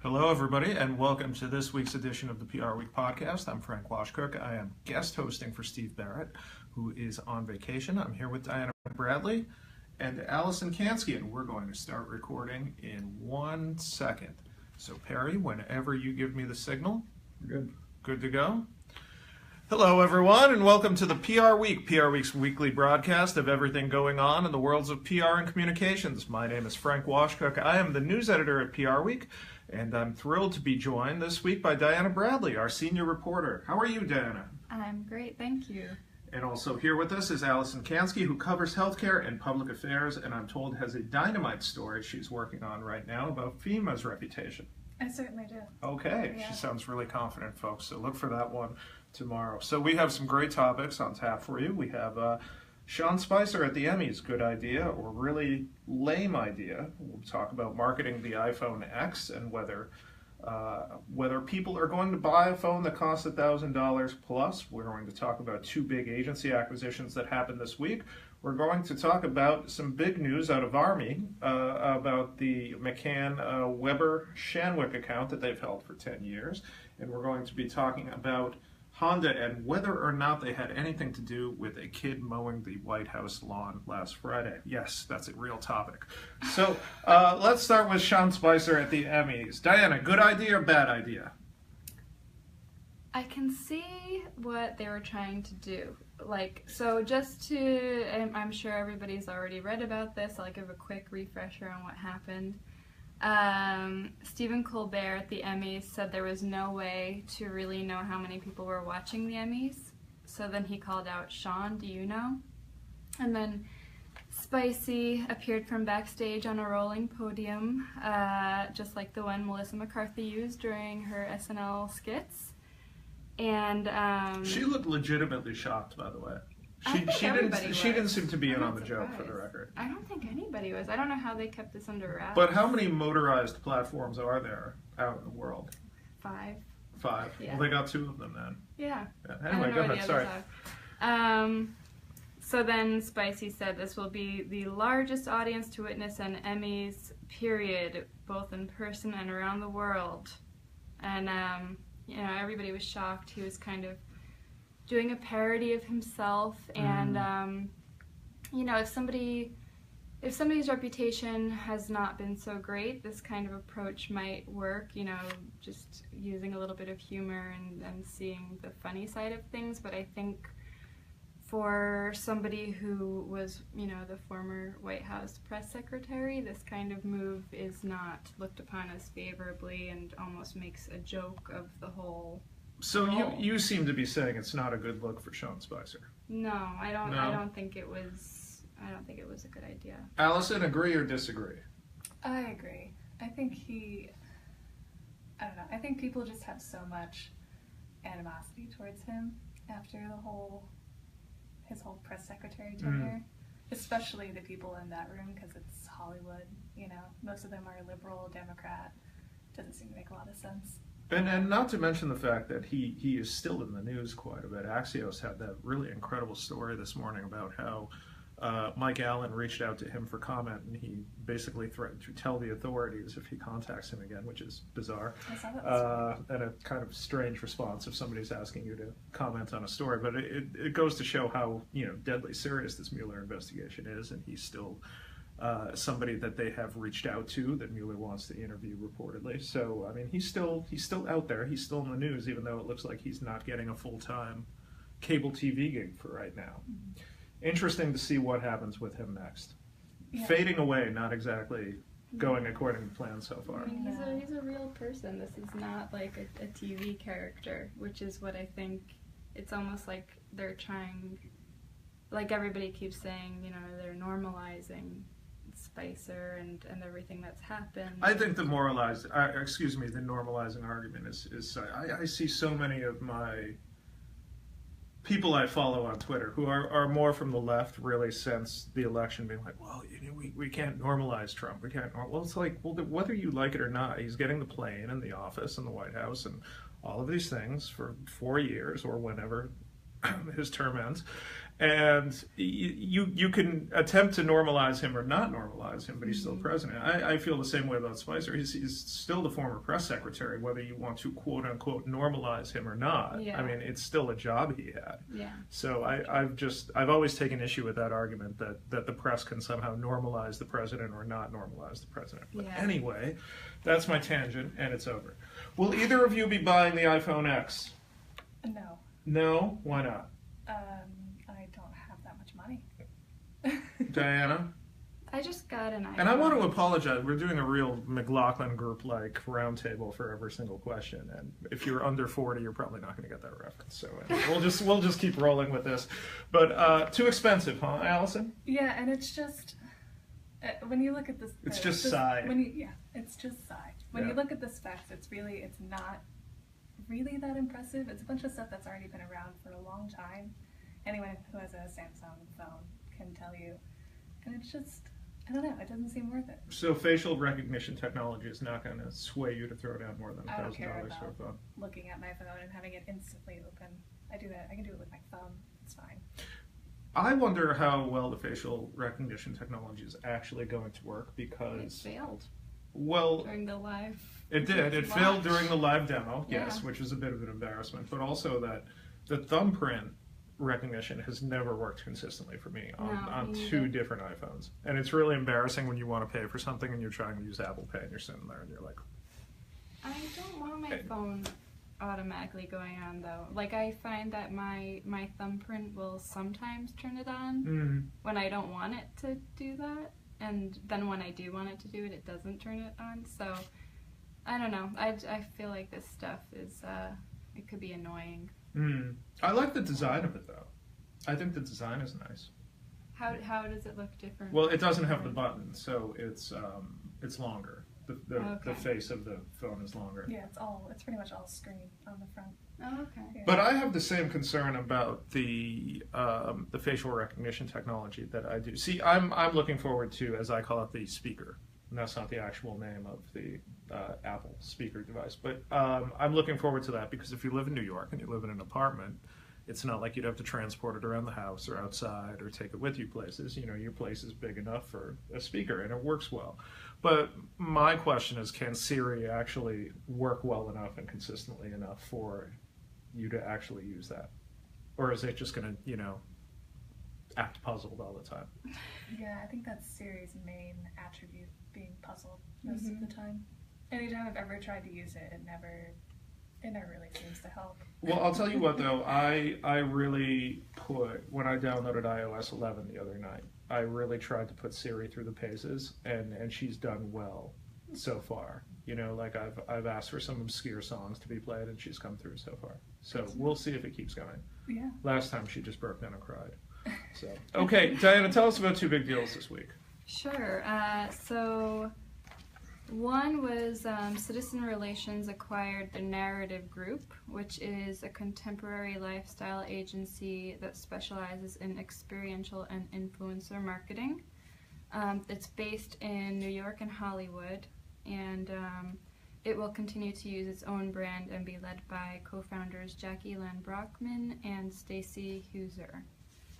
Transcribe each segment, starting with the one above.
Hello, everybody, and welcome to this week's edition of the PRWeek podcast. I'm Frank Washcook. I am guest hosting for Steve Barrett, who is on vacation. I'm here with Diana Bradley and Allison Kansky, and we're going to start recording in 1 second. So, Perry, whenever you give me the signal, Good. Good to go? Hello, everyone, and welcome to the PRWeek, PRWeek's weekly broadcast of everything going on in the worlds of PR and communications. My name is Frank Washcook. I am the news editor at PRWeek, and I'm thrilled to be joined this week by Diana Bradley, our senior reporter. How are you, Diana? I'm great, thank you. And also here with us is Allison Kansky, who covers healthcare and public affairs, and I'm told has a dynamite story she's working on right now about FEMA's reputation. I certainly do. Okay, Yeah. She sounds really confident, folks, so look for that one tomorrow. So we have some great topics on tap for you. We have Sean Spicer at the Emmys, good idea or really lame idea. We'll talk about marketing the iPhone X and whether people are going to buy a phone that costs $1,000 plus. We're going to talk about two big agency acquisitions that happened this week. We're going to talk about some big news out of Army about the McCann Weber Shanwick account that they've held for 10 years. And we're going to be talking about Honda and whether or not they had anything to do with a kid mowing the White House lawn last Friday. Yes, that's a real topic. So let's start with Sean Spicer at the Emmys. Diana, good idea or bad idea? I can see what they were trying to do. So just to, I'm sure everybody's already read about this, I'll give a quick refresher on what happened. Stephen Colbert at the Emmys said there was no way to really know how many people were watching the Emmys. So then he called out, Sean, do you know? And then Spicy appeared from backstage on a rolling podium, just like the one Melissa McCarthy used during her SNL skits. And she looked legitimately shocked, by the way. She didn't seem to be in on the surprised. joke, for the record. I don't think anybody was. I don't know how they kept this under wraps. But how many motorized platforms are there out in the world? 5. 5. Yeah. Well, they got 2 of them then. Yeah. Anyway, go ahead. Sorry. So then Spicy said this will be the largest audience to witness an Emmys, period, both in person and around the world. And, everybody was shocked. He was kind of doing a parody of himself, and if somebody's reputation has not been so great, this kind of approach might work, just using a little bit of humor and seeing the funny side of things. But I think for somebody who was, the former White House press secretary, this kind of move is not looked upon as favorably and almost makes a joke of the whole. So you seem to be saying it's not a good look for Sean Spicer. No, I don't. No? I don't think it was. I don't think it was a good idea. Allison, agree or disagree? I agree. I think I don't know. I think people just have so much animosity towards him after his whole press secretary tenure, especially the people in that room, because it's Hollywood. Most of them are liberal, Democrat. Doesn't seem to make a lot of sense. And not to mention the fact that he is still in the news quite a bit. Axios had that really incredible story this morning about how Mike Allen reached out to him for comment, and he basically threatened to tell the authorities if he contacts him again, which is bizarre. I saw that and a kind of strange response if somebody's asking you to comment on a story. But it goes to show how deadly serious this Mueller investigation is, and he's still somebody that they have reached out to that Mueller wants to interview reportedly. So, I mean, he's still out there. He's still in the news, even though it looks like he's not getting a full-time cable TV gig for right now. Mm-hmm. Interesting to see what happens with him next. Yeah. Fading away, not exactly going according to plan so far. I mean, he's a real person. This is not like a TV character, which is what I think. It's almost like they're trying, like everybody keeps saying, they're normalizing Spicer and everything that's happened. I think the normalizing argument is I see so many of my people I follow on Twitter who are more from the left really since the election being like, well, we can't normalize Trump. We can't. Well, it's like, well, whether you like it or not, he's getting the plane and the office and the White House and all of these things for 4 years or whenever his term ends. And you can attempt to normalize him or not normalize him, but he's still president. I feel the same way about Spicer. He's still the former press secretary, whether you want to quote unquote normalize him or not. Yeah. I mean, it's still a job he had. Yeah. So I've always taken issue with that argument that the press can somehow normalize the president or not normalize the president. But anyway, that's my tangent, and it's over. Will either of you be buying the iPhone X? No. No? Why not? I don't have that much money. Diana? I just got an iPhone. And I want to apologize. We're doing a real McLaughlin group-like roundtable for every single question. And if you're under 40, you're probably not going to get that reference. So we'll just keep rolling with this. But too expensive, huh, Allison? Yeah, and it's just when you look at this, it's just sigh. It's just sigh. When you look at the specs, it's not really that impressive. It's a bunch of stuff that's already been around for a long time. Anyone who has a Samsung phone can tell you. And it's just, I don't know, it doesn't seem worth it. So facial recognition technology is not going to sway you to throw down more than $1,000 for a phone? Looking at my phone and having it instantly open. I do that. I can do it with my thumb. It's fine. I wonder how well the facial recognition technology is actually going to work, because... It failed. Well... During the live... It did. It failed during the live demo, yes, which was a bit of an embarrassment, but also that the thumbprint recognition has never worked consistently for me on two different iPhones. And it's really embarrassing when you want to pay for something and you're trying to use Apple Pay and you're sitting there and you're like... I don't want my phone automatically going on, though. Like, I find that my thumbprint will sometimes turn it on when I don't want it to do that. And then when I do want it to do it, it doesn't turn it on. So, I don't know. I feel like this stuff is, it could be annoying. I like the design of it, though. I think the design is nice. How does it look different? Well, it doesn't have the button, so it's longer. The face of the phone is longer. Yeah, it's pretty much all screen on the front. Oh, okay. Yeah. But I have the same concern about the facial recognition technology that I do. See, I'm looking forward to, as I call it, the speaker. And that's not the actual name of the Apple speaker device. But I'm looking forward to that, because if you live in New York and you live in an apartment, it's not like you'd have to transport it around the house or outside or take it with you places. You know, your place is big enough for a speaker and it works well. But my question is, can Siri actually work well enough and consistently enough for you to actually use that? Or is it just going to, act puzzled all the time? Yeah, I think that's Siri's main attribute, being puzzled most of the time. Anytime I've ever tried to use it, it never really seems to help. Well, I'll tell you what, though, I really when I downloaded iOS 11 the other night, I really tried to put Siri through the paces, and she's done well so far. Like I've asked for some obscure songs to be played, and she's come through so far. So we'll see if it keeps going. Yeah. Last time she just broke down and cried. So okay, Diana, tell us about two big deals this week. Sure. So one was Citizen Relations acquired the Narrative Group, which is a contemporary lifestyle agency that specializes in experiential and influencer marketing. It's based in New York and Hollywood, and it will continue to use its own brand and be led by co-founders Jackie Lynn Brockman and Stacy Huser.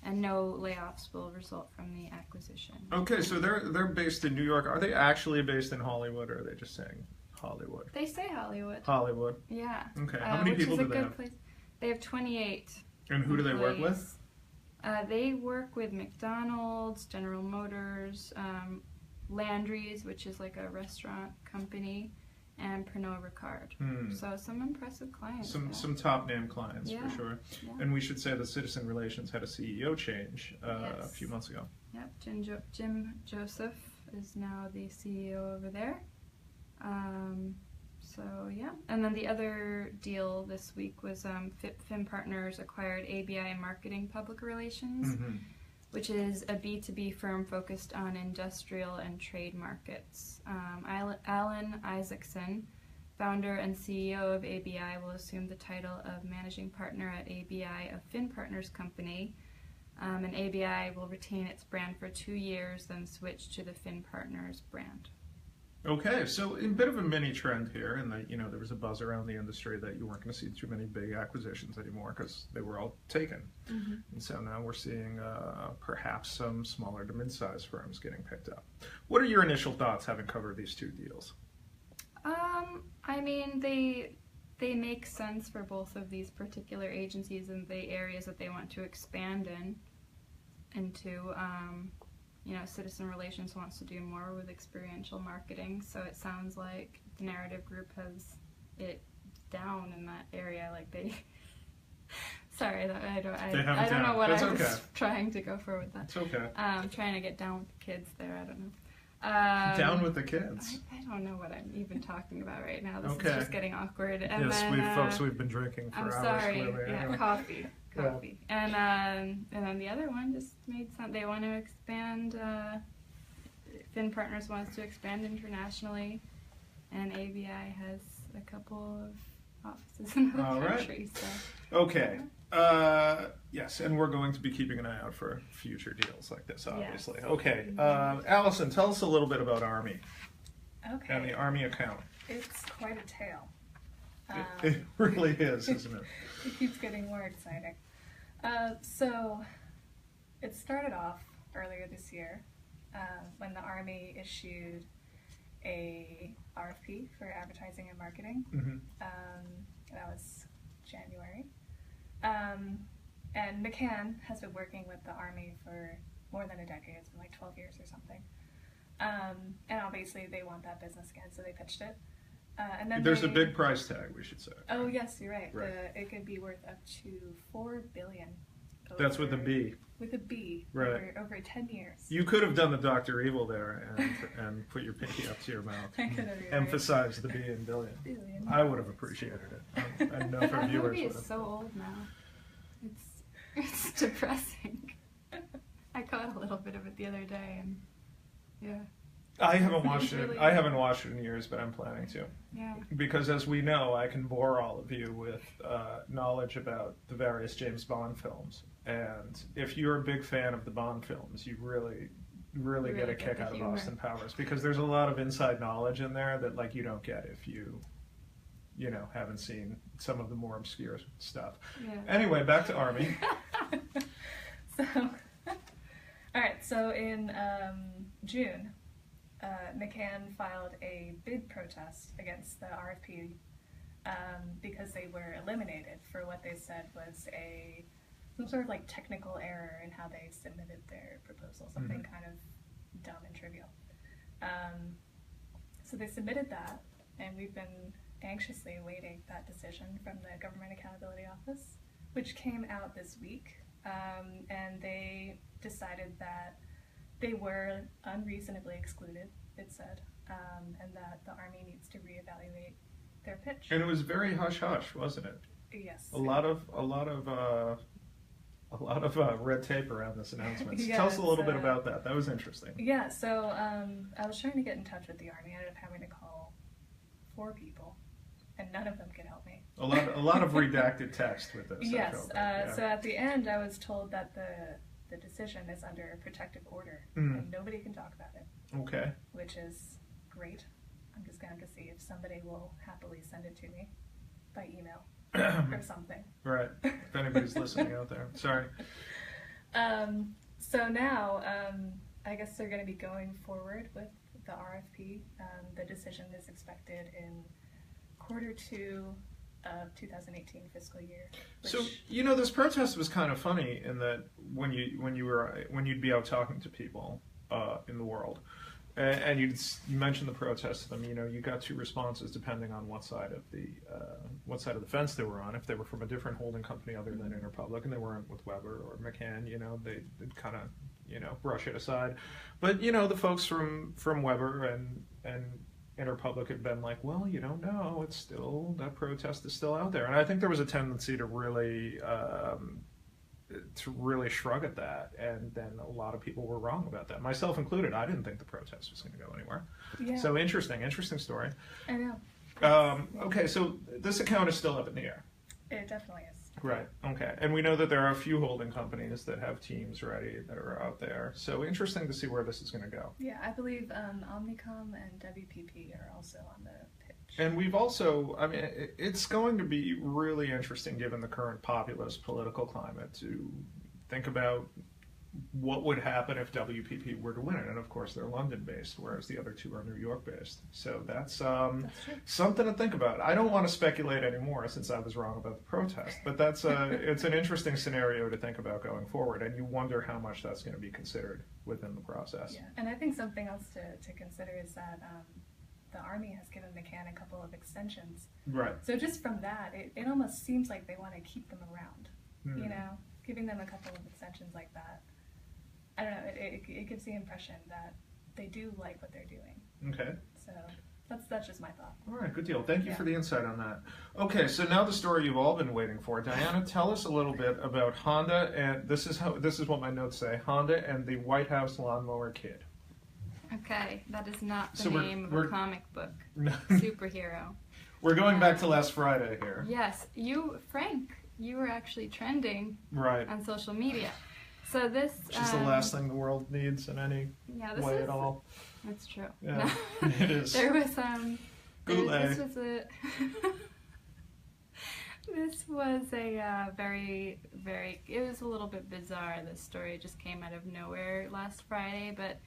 And no layoffs will result from the acquisition. Okay, so they're based in New York. Are they actually based in Hollywood, or are they just saying Hollywood? They say Hollywood. Hollywood. Yeah. Okay. How many people do they have? Place. They have 28. And who do they work with? They work with McDonald's, General Motors, Landry's, which is like a restaurant company, and Pernod Ricard. So some impressive clients. Some top name clients, yeah. for sure. Yeah. And we should say that Citizen Relations had a CEO change a few months ago. Yep, Jim Joseph is now the CEO over there. So yeah, and then the other deal this week was Fin Partners acquired ABI Marketing Public Relations, which is a B2B firm focused on industrial and trade markets. Alan Isaacson, founder and CEO of ABI, will assume the title of managing partner at ABI, a Fin Partners company, and ABI will retain its brand for 2 years, then switch to the Fin Partners brand. Okay, so a bit of a mini trend here, and that there was a buzz around the industry that you weren't going to see too many big acquisitions anymore because they were all taken, and so now we're seeing perhaps some smaller to mid-sized firms getting picked up. What are your initial thoughts having covered these two deals? I mean, they make sense for both of these particular agencies and the areas that they want to expand into. Citizen Relations wants to do more with experiential marketing, so it sounds like the Narrative Group has it down in that area. Like they, sorry, I don't know what That's I was okay. trying to go for with that. It's okay. Trying to get down with the kids there. I don't know. Down with the kids. I don't know what I'm even talking about right now. This Okay. is just getting awkward. And Yes, then, we've been drinking for I'm hours. sorry. Clearly. Yeah, Anyway. coffee. And then the other one just made sense. They want to expand. Finn Partners wants to expand internationally, and ABI has a couple of offices in the All right. country. So. Okay. Yes, and we're going to be keeping an eye out for future deals like this, obviously. Yes. Okay. Allison, tell us a little bit about Army and the Okay, Army account. it's quite a tale. It really is, isn't it? It keeps getting more exciting. So, it started off earlier this year when the Army issued a RFP for advertising and marketing. Mm-hmm. That was January. And McCann has been working with the Army for more than a decade. It's been like 12 years or something. And obviously they want that business again, so they pitched it. And then There's a big price tag, we should say. Oh yes, you're right. Right. It could be worth up to $4 billion. That's with a B. With a B. Right. Over 10 years. You could have done the Dr. Evil there and put your pinky up to your mouth. I could have. Emphasize the B in billion. Billion. I would have appreciated it. I know if our That viewers movie would is have. so old now. It's depressing. I caught a little bit of it the other day, and yeah. I haven't watched It's it. really- I haven't watched it in years, but I'm planning to. Yeah. Because as we know, I can bore all of you with knowledge about the various James Bond films. And if you're a big fan of the Bond films, you really get a get kick the out of humor. Austin Powers, because there's a lot of inside knowledge in there that like you don't get if you haven't seen some of the more obscure stuff. Yeah. Anyway, back to Army. So, all right. So in June, McCann filed a bid protest against the RFP because they were eliminated for what they said was some sort of like technical error in how they submitted their proposal, something kind of dumb and trivial. So they submitted that, and we've been anxiously awaiting that decision from the Government Accountability Office, which came out this week, and they decided that they were unreasonably excluded, it said, and that the Army needs to reevaluate their pitch. And it was very hush-hush, wasn't it? Yes. A lot of red tape around this announcement. So Yeah, tell us a little it's, bit about that. That was interesting. Yeah, so I was trying to get in touch with the Army. I ended up having to call 4 people, and none of them could help me. A lot of redacted text with this. I Yes, felt like, yeah. so at the end I was told that the decision is under a protective order, and nobody can talk about it, Okay. which is great. I'm just going to have to see if somebody will happily send it to me by email or something. Right. If anybody's listening out there, sorry. So now, I guess they're going to be going forward with the RFP. The decision is expected in Q2 of 2018 fiscal year. So this protest was kind of funny in that when you'd be out talking to people in the world, and you'd mention the protest to them, you got 2 responses depending on what side of the fence they were on. If they were from a different holding company other than Interpublic, and they weren't with Weber or McCann, they'd kind of brush it aside. But the folks from Weber and Interpublic had been like, well, you don't know, it's still, that protest is still out there. And I think there was a tendency to really shrug at that, and then a lot of people were wrong about that, myself included. I didn't think the protest was going to go anywhere. Yeah. So interesting story. I know. Okay, so this account is still up in the air. It definitely is. Right. Okay. And we know that there are a few holding companies that have teams ready that are out there. So interesting to see where this is going to go. Yeah, I believe Omnicom and WPP are also on the pitch. And we've also, I mean, it's going to be really interesting given the current populist political climate to think about what would happen if WPP were to win it. And of course, they're London-based, whereas the other two are New York-based. So that's something to think about. I don't want to speculate anymore since I was wrong about the protest, but that's it's an interesting scenario to think about going forward. And you wonder how much that's going to be considered within the process. Yeah, and I think something else to consider is that the Army has given McCann a couple of extensions. Right. So just from that, it almost seems like they want to keep them around, you know, giving them a couple of extensions like that. I don't know, it gives the impression that they do like what they're doing. Okay. So that's just my thought. All right, good deal. Thank you for the insight on that. Okay, so now the story you've all been waiting for. Diana, tell us a little bit about Honda, and this is what my notes say, Honda and the White House Lawnmower Kid. Okay, that is not the name of a comic book superhero. We're going back to last Friday here. Yes, Frank, you were actually trending on social media. So this... Which is the last thing the world needs in any way at all. That's true. Yeah, it is. There was, Goulet. This was a very, very... It was a little bit bizarre, this story. It just came out of nowhere last Friday, but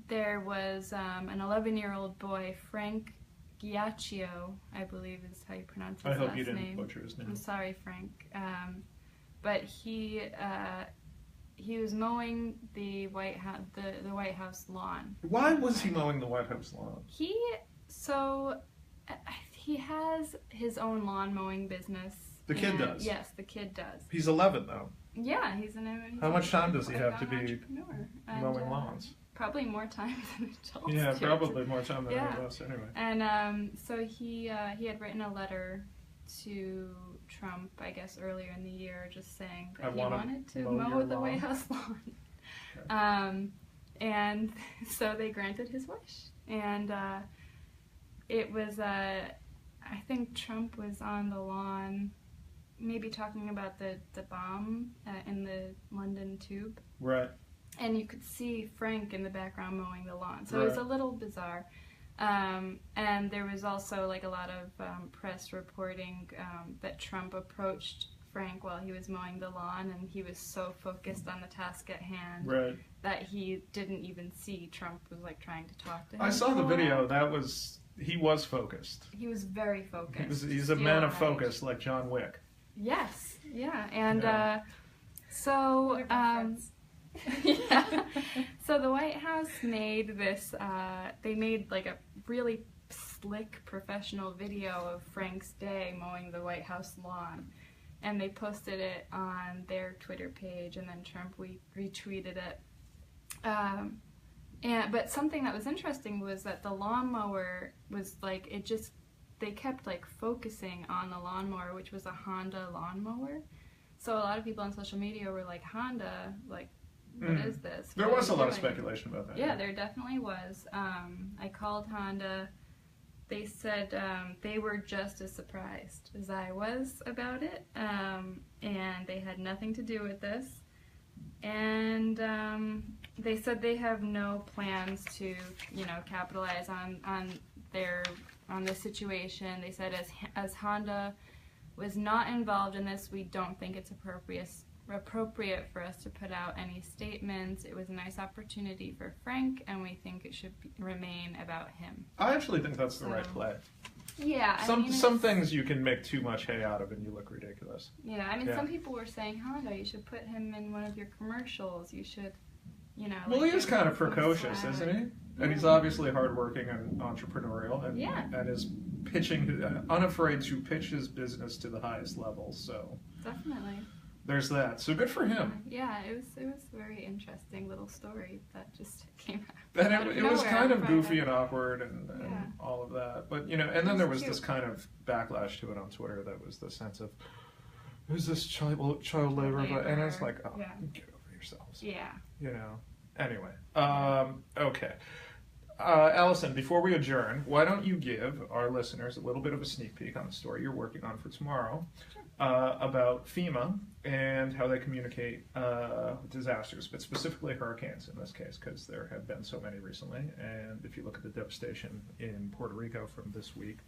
there was an 11-year-old boy, Frank Giacchio, I believe is how you pronounce his last name. I hope you didn't butcher his name. I'm sorry, Frank. But he was mowing the White House lawn. Why was he mowing the White House lawn? He has his own lawn mowing business. The kid does? Yes, the kid does. He's 11 though. Yeah, he's how much time does he have to be mowing and, lawns? Probably more time than adults. Yeah, probably more time than any of us anyway. And so he had written a letter to Trump, I guess, earlier in the year, just saying that he wanted to mow the White House lawn. Okay. And so they granted his wish. And it was, I think Trump was on the lawn, maybe talking about the bomb in the London tube. Right. And you could see Frank in the background mowing the lawn. So it was a little bizarre. And there was also like a lot of press reporting that Trump approached Frank while he was mowing the lawn, and he was so focused on the task at hand that he didn't even see Trump was like trying to talk to him. I saw the video. He was focused. He was very focused. He's a man of focus, like John Wick. Yes, yeah, and so. Yeah. So the White House made this, they made like a really slick professional video of Frank's day mowing the White House lawn. And they posted it on their Twitter page, and then Trump retweeted it. But something that was interesting was that the lawnmower was like, they kept like focusing on the lawnmower, which was a Honda lawnmower. So a lot of people on social media were like, Honda, like, what is this? There was a lot of speculation about that. Yeah, there definitely was. I called Honda. They said they were just as surprised as I was about it, and they had nothing to do with this. And they said they have no plans to, capitalize on this situation. They said as Honda was not involved in this, we don't think it's appropriate for us to put out any statements. It was a nice opportunity for Frank, and we think it should remain about him. I actually think that's the right play. Yeah. Some things you can make too much hay out of and you look ridiculous. Yeah, some people were saying, Honda, you should put him in one of your commercials. You should, Well, he is kind of precocious, isn't he? And he's obviously hardworking and entrepreneurial, and is unafraid to pitch his business to the highest level. So definitely. There's that. So good for him. Yeah, it was a very interesting little story that just came out. And it was kind of goofy and awkward and all of that. But, and then there was this kind of backlash to it on Twitter that was the sense of, who's this child labor? And it's like, get over yourselves. Yeah. Anyway. Okay. Allison, before we adjourn, why don't you give our listeners a little bit of a sneak peek on the story you're working on for tomorrow about FEMA and how they communicate disasters, but specifically hurricanes in this case, because there have been so many recently. And if you look at the devastation in Puerto Rico from this week,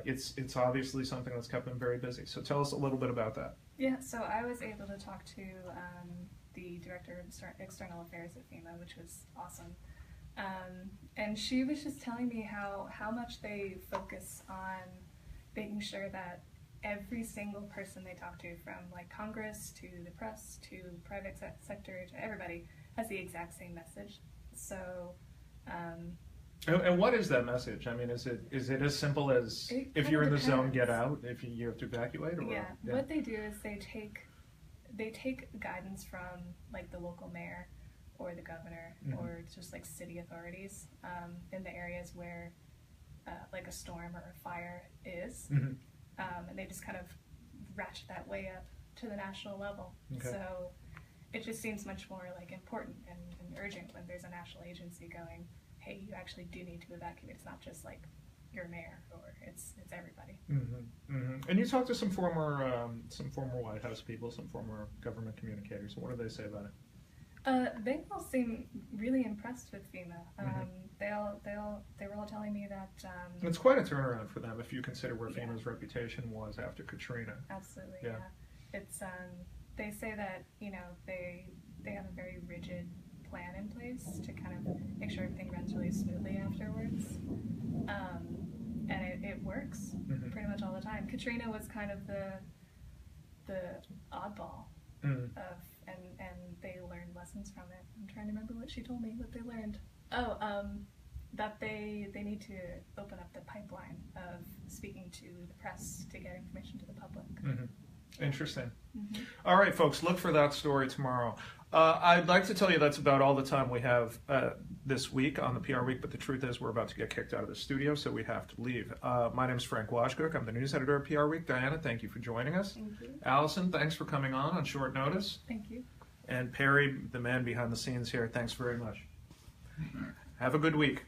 it's obviously something that's kept them very busy. So tell us a little bit about that. Yeah, so I was able to talk to the Director of External Affairs at FEMA, which was awesome. And she was just telling me how much they focus on making sure that every single person they talk to, from like Congress to the press to private sector to everybody, has the exact same message. So and what is that message? I mean, is it as simple as if you're in the zone, get out, if you have to evacuate? Or, yeah, what they do is they take guidance from like the local mayor or the governor or just like city authorities in the areas where like a storm or a fire is, and they just kind of ratchet that way up to the national level. Okay. So it just seems much more like important and urgent when there's a national agency going, hey, you actually do need to evacuate. It's not just like your mayor, or it's everybody. And you talked to some former White House people, some former government communicators. What do they say about it? They all seem really impressed with FEMA. They were all telling me that it's quite a turnaround for them if you consider where FEMA's reputation was after Katrina. Absolutely, yeah. It's they say that they have a very rigid plan in place to kind of make sure everything runs really smoothly afterwards, and it works pretty much all the time. Katrina was kind of the oddball of. And they learned lessons from it. I'm trying to remember what she told me, what they learned. That they need to open up the pipeline of speaking to the press to get information to the public. Interesting. All right, folks, look for that story tomorrow. I'd like to tell you that's about all the time we have this week on the PR Week, but the truth is we're about to get kicked out of the studio, so we have to leave. My name is Frank Washcook. I'm the news editor of PR Week. Diana, thank you for joining us. Thank you. Allison, thanks for coming on short notice. Thank you. And Perry, the man behind the scenes here, thanks very much. Have a good week.